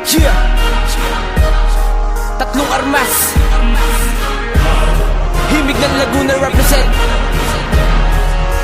Yeah. Tatlong armas, Himig ng Laguna represent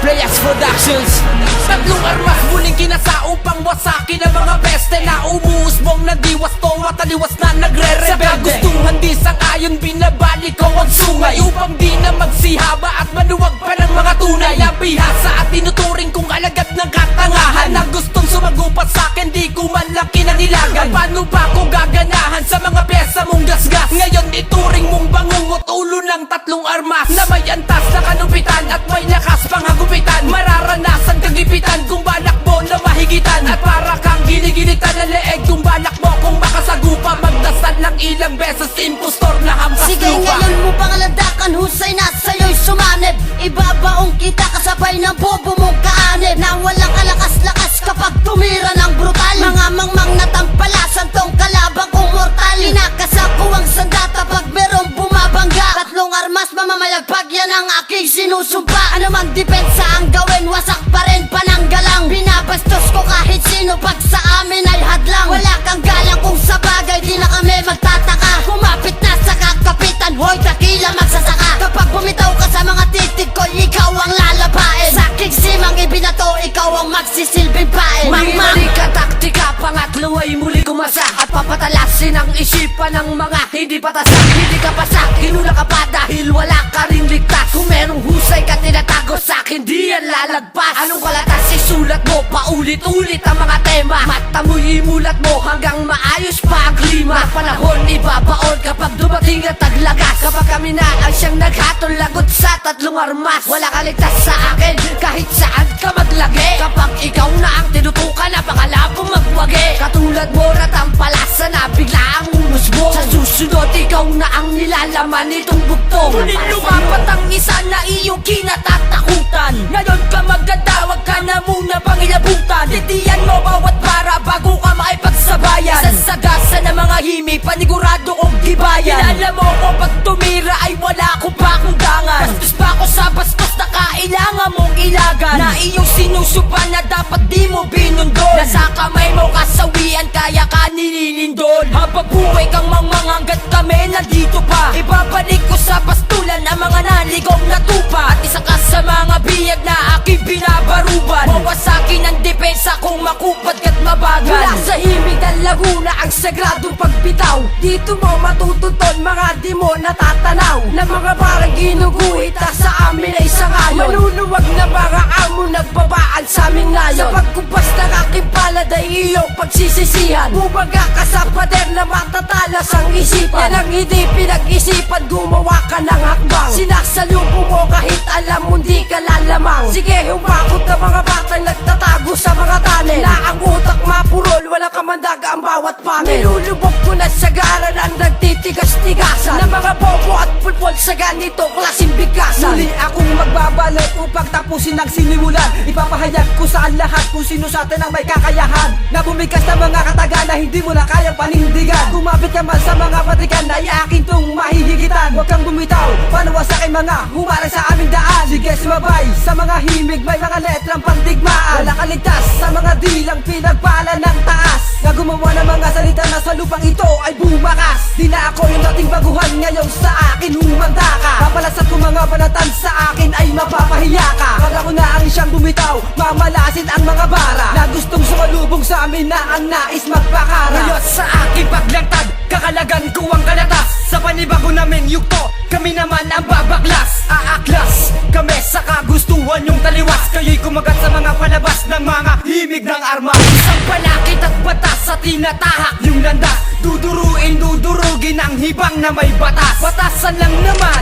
Playas Productions. Tatlong armas, muling kinasao pang wasakin ang mga peste na umuusbong na diwas to mataliwas na nagre-rebelde. Sa kagustuhan di sang-ayon binabalik ko ang sungay upang di na magsihaba at maluwag pa ng mga tunay na bihasa at tinuturing kong alagad ng katangahan na gustong sumagupat sa'kin di ko man lang kinanilagan. Paano pa ko gaganahan sa mga pyesa mong gasgas? Ngayon ituring mong bangungot ulo ng tatlong armas na may antas na kanupitan at may lakas pang hagupitan. Mararanasan kagipitan kung balak mo na mahigitan at para kang ginigilitan na leeg kung balak mo kung makasagupa. Magdasal lang ilang beses impostor na hampas sige, lupa. ngayon mo pang landakan, husay na sa'yo'y sumanib. Ibabaong kita kasabay ng bobo mong kaanib na walang kalakas-lakas kapag tumira ng brutal. Mga mangmang natampalasan tong kalabang kong mortal. Inakasaku ang sandata pag merong bumabangga. Tatlong armas mamamayagpag yan ang aking sinusumpa. Ano man depensa ang gawin, wasak pa rin pananggalang. Binabastos ko kahit sino pag sa amin ay hadlang. Wala kang galang kung sa bagay di na kami magtataka. Kumapit na sa kakapitan, hoy takila magsasaka. Kapag bumitaw ka sa mga titig ko, ikaw ang lalapain. Sa aking simang ibinato, ikaw ang magsisilbing pain. Mali ka taktika, pangatlo ay muli kumasa at papatalasin ang isipan ng mga hindi patasak. Hindi ka pasak, hinula ka pa dahil wala ka rin ligtas. Kung merong husay ka tinatago sa'kin, di yan lalagpas. Anong kalatas isulat mo, paulit-ulit ang mga tema. Mata mo'y imulat mo hanggang maayos pa ang klima. Panahon ibabaon kapag dumating at taglagas. Kapag kami na ang siyang naghatol lagot sa tatlong armas. Wala ka ligtas sa akin kahit saan ka maglagay. Kapag ikaw na ang tinutukan na pangalapong magwagi. Katulad mo na tampalasa na bigla ang umusbong. Sa susunod ikaw na ang nilalaman nitong bugtong. Ngunit lumapat ang isa na iyong kinatatakutan. Ngayon ka maganda, wag ka na muna pangilabutan. Titiyan mo bawat para bago ka maipagsabayan. Sa sagasa ng mga himig, panigurado kong gibayan. Kilala mo ko pag tumira ay wala ko pa akong dangan. Bastos pa ako sa bastos na kailangan mong ilagan. Na iyong sinusupan na dapat di mo binundol. Nasa kamay mo kasawian kaya ka nililindol. Habang buhay kang mangmang hanggat kami nandito pa. Ibabalik ko sa bastulan ang mga naligong na tupa. At isa ka sa mga biyag na aking binabaruban. Mawasakin ang depensa kung makupad ka't mabagal. Mula sa himig ng Laguna ang sagradong pagbitaw. Dito mo matututon mga di mo natatanaw. Na mga parang ginuguhit na sa amin ay sangayon. Maluluwag na mga amo nagbabaan sa aming ngayon. Sa pagkumpas ng aking palad ay iyong pagsisisihan. Bumaga ka sa pader na matatalas ang isipan. Yan ang hindi pinag-isipan, gumawa ka ng hakbang. Sinasalubong mo kahit alam mo di ka lalamang. Sige, humakot na mga batang nagtatago sa mga tunnel. Na ang utak mapurol, wala kamandaga ang bawat panel. Nilulubog ko na sa garan ang nagtitigas-tigasan. Na mga bobo at pulpol sa ganito klaseng bigasan. Muli akong magbabalik upang tapusin ang sinimulan. Ipapahayag ko sa lahat kung sino sa atin ang may kakayahan. Na bumigas na mga kataga na hindi mo na kayang panindigan. Kumapit ka man sa mga patikan ay akin tong mahihigitan. Huwag kang bumitaw, panawasakin mga humarang sa aming daan. Sige sumabay sa mga himig, may mga letrang pandigmaan. Wala kaligtas sa mga dilang pinagpala ng taas. Na gumawa ng mga salita na sa lupang ito ay bumakas. Di na ako yung dating baguhan, ngayon sa akin humanda ka. Papalasat ko mga banatan sa akin ay mapapahiya ka. Pag ako na ang siyang bumitaw, mamalasin ang mga bara. Na gustong sumalubong sa amin na ang nais magpakara. Ngayon sa aking paglantad, kakalagan ko ang kalatas. Sa panibago naming yugto, kami naman ang babaklas. Aaklas kami sa kagustuhan yung taliwas. Kayo'y kumagat sa mga palabas ng mga himig ng armas. Isang palakit at batas sa tinatahak yung landas. Dudurugin ang hibang na may batas. Batasan lang naman,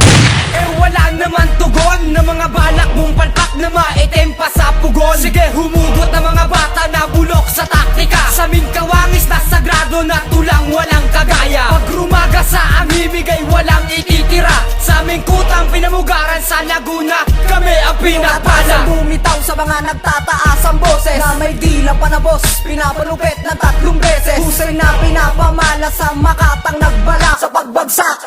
eh wala naman tugon. Na mga balak mong palpak na maitim pa sa pugon. Sige humugot na mga bata na bulok sa taktika. Sa aming kawangis na sagrado na tulang walang kagaya. Pag rumaga sa amimig ay walang ititira. Sa aming kutang pinamugaran sa Laguna, kami ang pinapala. Bumitaw sa mga nagtataas ang boses. Na may dila pa na boss, pinapalupit ng 3 beses. Husay na pinapamala sa makatang nagbala. Sa pagbagsak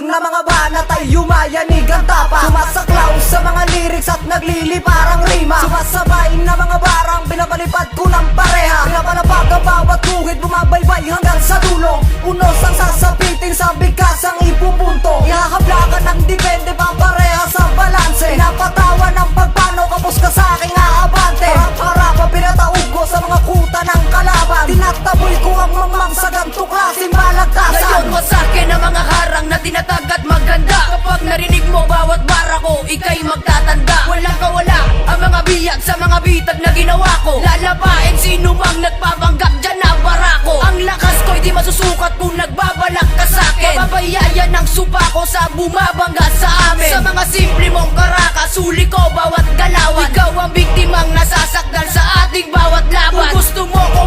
na mga banat ay yumayanigang tapa. Sumasaklaw sa mga lyrics at nagliliparang rima. Sumasabay na mga barang pinapalipad ko ng pareha. Pinapalapag ang bawat guhit, bumabaybay hanggang sa nakita ng kalaban. Tinataboy ko ang mamang sa ganto klaseng balagtasan. Ngayon mo sa'kin ang mga harang na tinatag at maganda. Kapag narinig mo bawat bara ko, ika'y magtatanda. Walang kawala ang mga biyag sa mga bitag na ginawa ko. Lalabain sino mang nagpapanggap dyan na barako. Ang lakas ko'y di masusukat kung nagbabalak ka sa'kin. Mababayayan ang supa ko sa bumabangga sa amin. Sa mga simple mong karaka, suli ko bawat galawan. Ikaw ang biktimang nasasakdal sa ating bawat laban. Kung gusto mo ko